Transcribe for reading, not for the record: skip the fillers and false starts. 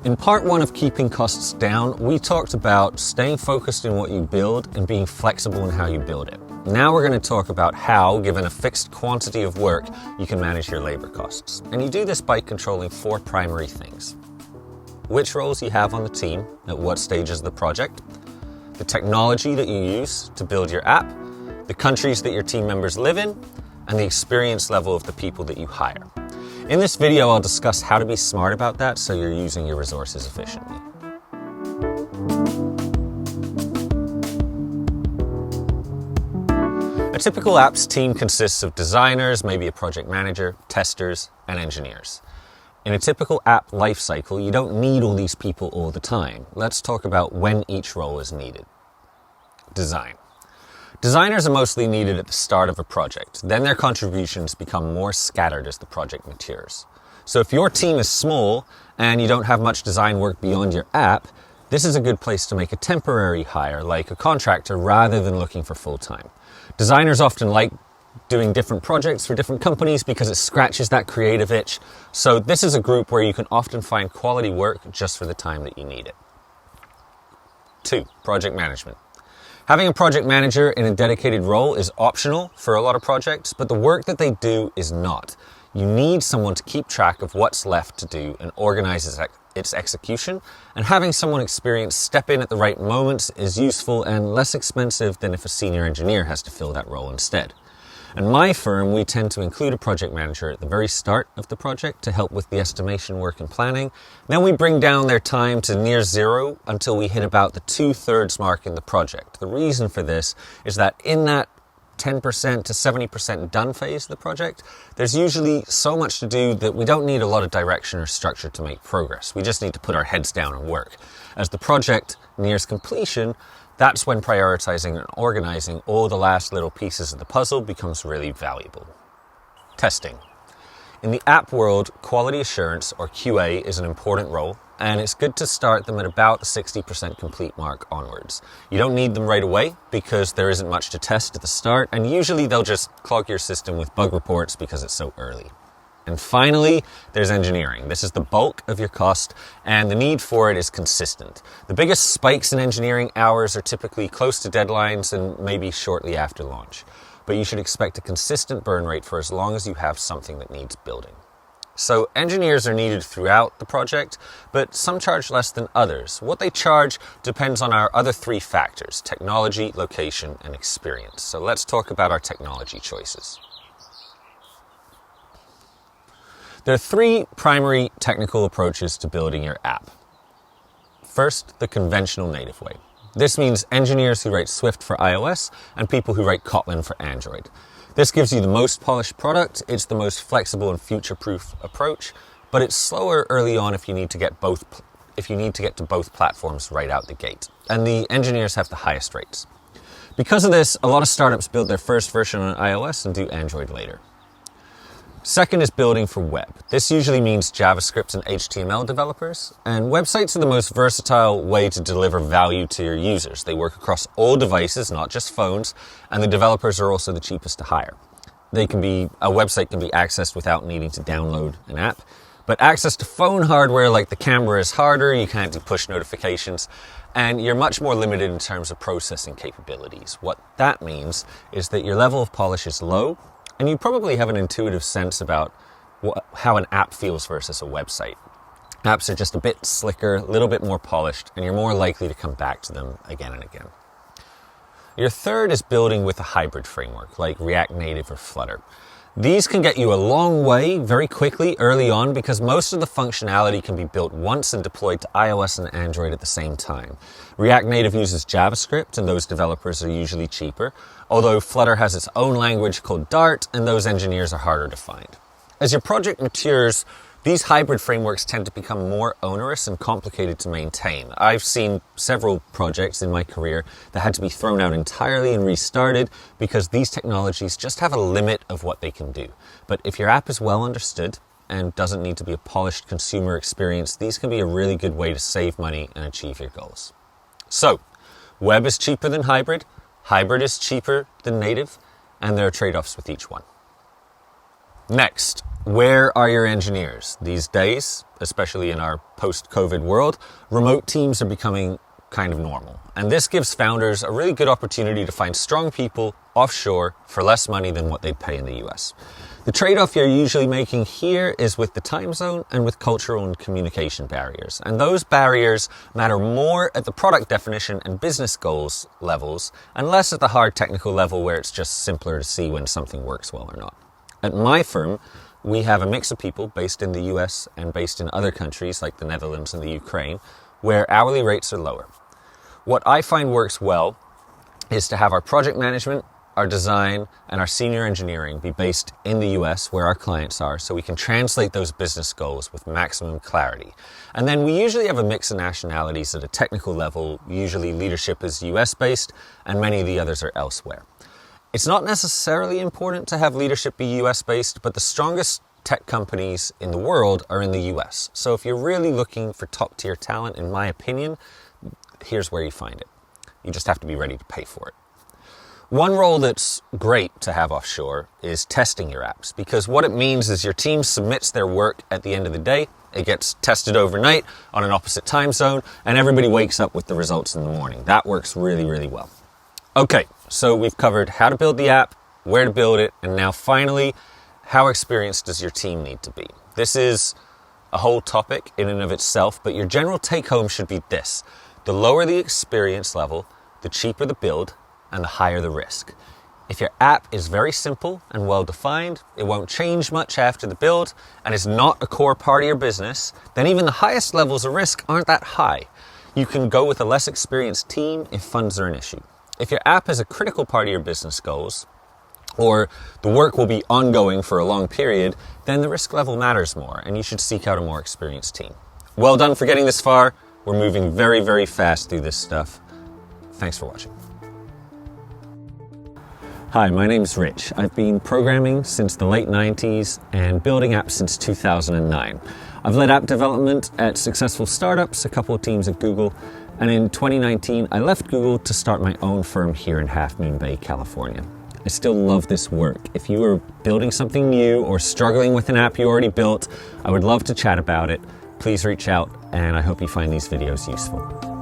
In part one of Keeping Costs Down, we talked about staying focused in what you build and being flexible in how you build it. Now we're going to talk about how, given a fixed quantity of work, you can manage your labor costs. And you do this by controlling four primary things: which roles you have on the team at what stages of the project, the technology that you use to build your app, the countries that your team members live in, and the experience level of the people that you hire. In this video, I'll discuss how to be smart about that so you're using your resources efficiently. A typical apps team consists of designers, maybe a project manager, testers, and engineers. In a typical app lifecycle, you don't need all these people all the time. Let's talk about when each role is needed. Design. Designers are mostly needed at the start of a project. Then their contributions become more scattered as the project matures. So if your team is small and you don't have much design work beyond your app, this is a good place to make a temporary hire, like a contractor, rather than looking for full-time. Designers often like doing different projects for different companies because it scratches that creative itch. So this is a group where you can often find quality work just for the time that you need it. 2, project management. Having a project manager in a dedicated role is optional for a lot of projects, but the work that they do is not. You need someone to keep track of what's left to do and organize its execution, and having someone experienced step in at the right moments is useful and less expensive than if a senior engineer has to fill that role instead. In my firm, we tend to include a project manager at the very start of the project to help with the estimation work and planning. Then we bring down their time to near zero until we hit about the 2/3 mark in the project. The reason for this is that in that 10% to 70% done phase of the project, there's usually so much to do that we don't need a lot of direction or structure to make progress. We just need to put our heads down and work. As the project nears completion, that's when prioritizing and organizing all the last little pieces of the puzzle becomes really valuable. Testing. In the app world, quality assurance, or QA, is an important role, and it's good to start them at about the 60% complete mark onwards. You don't need them right away because there isn't much to test at the start, and usually they'll just clog your system with bug reports because it's so early. And finally, there's engineering. This is the bulk of your cost, and the need for it is consistent. The biggest spikes in engineering hours are typically close to deadlines and maybe shortly after launch. But you should expect a consistent burn rate for as long as you have something that needs building. So engineers are needed throughout the project, but some charge less than others. What they charge depends on our other 3 factors: technology, location, and experience. So let's talk about our technology choices. There are 3 primary technical approaches to building your app. First, the conventional native way. This means engineers who write Swift for iOS and people who write Kotlin for Android. This gives you the most polished product, it's the most flexible and future-proof approach, but it's slower early on if you need to get to both platforms right out the gate. And the engineers have the highest rates. Because of this, a lot of startups build their first version on iOS and do Android later. Second is building for web. This usually means JavaScript and HTML developers, and websites are the most versatile way to deliver value to your users. They work across all devices, not just phones, and the developers are also the cheapest to hire. A website can be accessed without needing to download an app, but access to phone hardware like the camera is harder, you can't do push notifications, and you're much more limited in terms of processing capabilities. What that means is that your level of polish is low, and you probably have an intuitive sense about how an app feels versus a website. Apps are just a bit slicker, a little bit more polished, and you're more likely to come back to them again and again. Your third is building with a hybrid framework like React Native or Flutter. These can get you a long way very quickly early on because most of the functionality can be built once and deployed to iOS and Android at the same time. React Native uses JavaScript and those developers are usually cheaper, although Flutter has its own language called Dart and those engineers are harder to find. As your project matures, these hybrid frameworks tend to become more onerous and complicated to maintain. I've seen several projects in my career that had to be thrown out entirely and restarted because these technologies just have a limit of what they can do. But if your app is well understood and doesn't need to be a polished consumer experience, these can be a really good way to save money and achieve your goals. So, web is cheaper than hybrid is cheaper than native, and there are trade-offs with each one. Next, where are your engineers? These days, especially in our post-COVID world, remote teams are becoming kind of normal. And this gives founders a really good opportunity to find strong people offshore for less money than what they'd pay in the US. The trade-off you're usually making here is with the time zone and with cultural and communication barriers. And those barriers matter more at the product definition and business goals levels, and less at the hard technical level where it's just simpler to see when something works well or not. At my firm, we have a mix of people based in the US and based in other countries like the Netherlands and the Ukraine, where hourly rates are lower. What I find works well is to have our project management, our design, and our senior engineering be based in the US where our clients are, so we can translate those business goals with maximum clarity. And then we usually have a mix of nationalities at a technical level. Usually leadership is US based and many of the others are elsewhere. It's not necessarily important to have leadership be US based, but the strongest tech companies in the world are in the US. So if you're really looking for top tier talent, in my opinion, here's where you find it. You just have to be ready to pay for it. One role that's great to have offshore is testing your apps, because what it means is your team submits their work at the end of the day, it gets tested overnight on an opposite time zone, and everybody wakes up with the results in the morning. That works really, really well. Okay, so we've covered how to build the app, where to build it, and now finally, how experienced does your team need to be? This is a whole topic in and of itself, but your general take home should be this. The lower the experience level, the cheaper the build, and the higher the risk. If your app is very simple and well-defined, it won't change much after the build, and is not a core part of your business, then even the highest levels of risk aren't that high. You can go with a less experienced team if funds are an issue. If your app is a critical part of your business goals, or the work will be ongoing for a long period, then the risk level matters more, and you should seek out a more experienced team. Well done for getting this far. We're moving very, very fast through this stuff. Thanks for watching. Hi, my name's Rich. I've been programming since the late 90s and building apps since 2009. I've led app development at successful startups, a couple of teams at Google, and in 2019 I left Google to start my own firm here in Half Moon Bay, California. I still love this work. If you are building something new or struggling with an app you already built, I would love to chat about it. Please reach out, and I hope you find these videos useful.